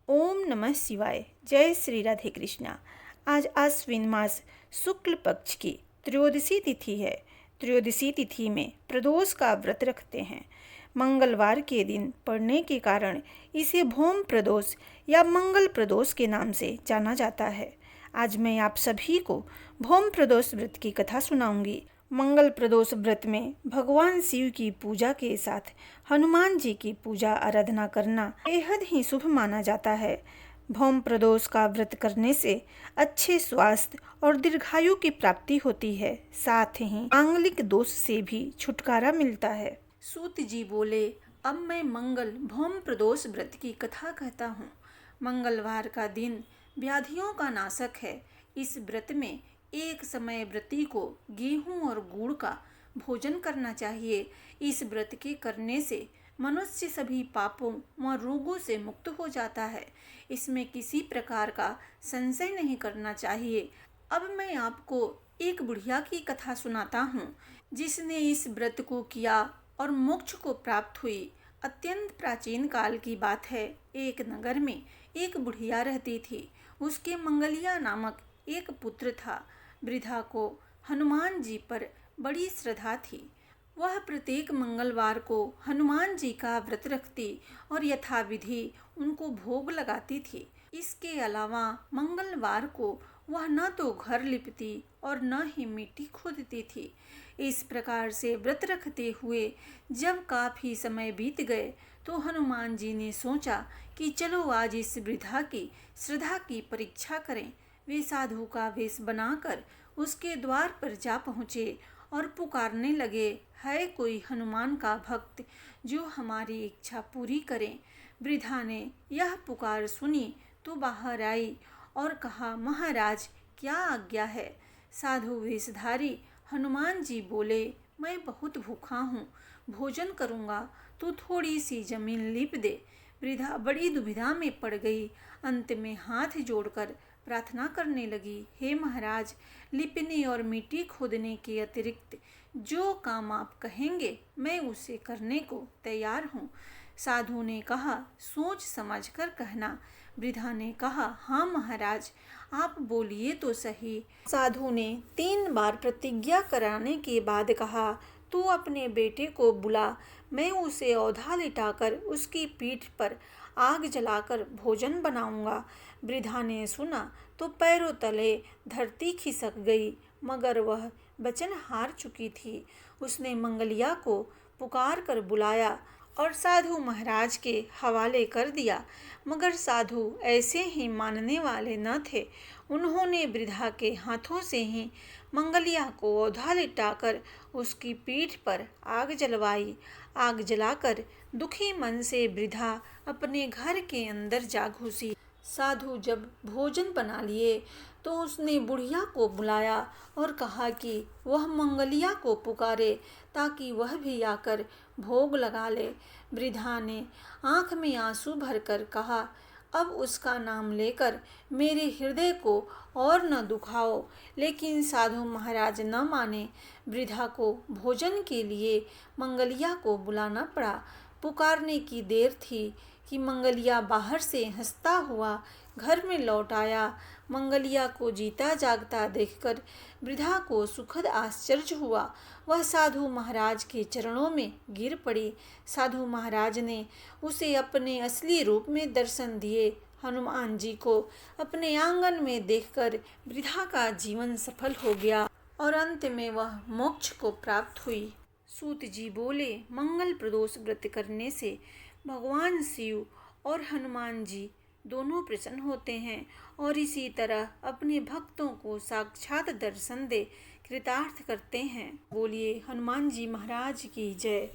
ओम नमः शिवाय। जय श्री राधे कृष्णा। आज आश्विन मास शुक्ल पक्ष की त्रयोदशी तिथि है। त्रयोदशी तिथि में प्रदोष का व्रत रखते हैं। मंगलवार के दिन पड़ने के कारण इसे भौम प्रदोष या मंगल प्रदोष के नाम से जाना जाता है। आज मैं आप सभी को भौम प्रदोष व्रत की कथा सुनाऊंगी। मंगल प्रदोष व्रत में भगवान शिव की पूजा के साथ हनुमान जी की पूजा आराधना करना बेहद ही शुभ माना जाता है। भौम प्रदोष का व्रत करने से अच्छे स्वास्थ्य और दीर्घायु की प्राप्ति होती है। साथ ही मांगलिक दोष से भी छुटकारा मिलता है। सूत जी बोले, अब मैं मंगल भौम प्रदोष व्रत की कथा कहता हूँ। मंगलवार का दिन व्याधियों का नाशक है। इस व्रत में एक समय व्रती को गेहूं और गुड़ का भोजन करना चाहिए। इस व्रत के करने से मनुष्य सभी पापों व रोगों से मुक्त हो जाता है। इसमें किसी प्रकार का संशय नहीं करना चाहिए। अब मैं आपको एक बुढ़िया की कथा सुनाता हूँ, जिसने इस व्रत को किया और मोक्ष को प्राप्त हुई। अत्यंत प्राचीन काल की बात है। एक नगर में एक बुढ़िया रहती थी। उसके मंगलिया नामक एक पुत्र था। वृद्धा को हनुमान जी पर बड़ी श्रद्धा थी। वह प्रत्येक मंगलवार को हनुमान जी का व्रत रखती और यथाविधि उनको भोग लगाती थी। इसके अलावा मंगलवार को वह न तो घर लिपती और न ही मिट्टी खोदती थी। इस प्रकार से व्रत रखते हुए जब काफी समय बीत गए तो हनुमान जी ने सोचा कि चलो आज इस वृद्धा की श्रद्धा की परीक्षा करें। वे साधु का वेश बनाकर उसके द्वार पर जा पहुँचे और पुकारने लगे, है कोई हनुमान का भक्त जो हमारी इच्छा पूरी करे। वृद्धा ने यह पुकार सुनी तो बाहर आई और कहा, महाराज क्या आज्ञा है। साधु वेशधारी हनुमान जी बोले, मैं बहुत भूखा हूँ, भोजन करूँगा तो थोड़ी सी जमीन लीप दे। वृद्धा बड़ी दुविधा में पड़ गई। अंत में हाथ जोड़कर प्रार्थना करने लगी, हे महाराज, लिपने और मिट्टी खोदने के अतिरिक्त जो काम आप कहेंगे मैं उसे करने को तैयार हूँ। साधु ने कहा, सोच समझ कर कहना। वृद्धा ने कहा, हाँ महाराज, आप बोलिए तो सही। साधु ने 3 बार प्रतिज्ञा कराने के बाद कहा, तू अपने बेटे को बुला, मैं उसे औधा लिटाकर उसकी पीठ पर आग जलाकर भोजन बनाऊंगा। वृद्धा ने सुना तो पैरों तले धरती खिसक गई, मगर वह वचन हार चुकी थी। उसने मंगलिया को पुकार कर बुलाया और साधु महाराज के हवाले कर दिया, मगर साधु ऐसे ही मानने वाले न थे। उन्होंने वृद्धा के हाथों से ही मंगलिया को औधा लिटाकर उसकी पीठ पर आग जलवाई। आग जलाकर दुखी मन से वृद्धा अपने घर के अंदर जा घुसी। साधु जब भोजन बना लिए तो उसने बुढ़िया को बुलाया और कहा कि वह मंगलिया को पुकारे ताकि वह भी आकर भोग लगा ले। वृद्धा ने आँख में आंसू भरकर कहा, अब उसका नाम लेकर मेरे हृदय को और न दुखाओ। लेकिन साधु महाराज न माने। वृद्धा को भोजन के लिए मंगलिया को बुलाना पड़ा। पुकारने की देर थी कि मंगलिया बाहर से हंसता हुआ घर में लौट आया। मंगलिया को जीता जागता देखकर वृद्धा को सुखद आश्चर्य हुआ। वह साधु महाराज के चरणों में गिर पड़ी। साधु महाराज ने उसे अपने असली रूप में दर्शन दिए। हनुमान जी को अपने आंगन में देखकर वृद्धा का जीवन सफल हो गया और अंत में वह मोक्ष को प्राप्त हुई। सूत जी बोले, मंगल प्रदोष व्रत करने से भगवान शिव और हनुमान जी दोनों प्रसन्न होते हैं और इसी तरह अपने भक्तों को साक्षात दर्शन दे कृतार्थ करते हैं। बोलिए हनुमान जी महाराज की जय।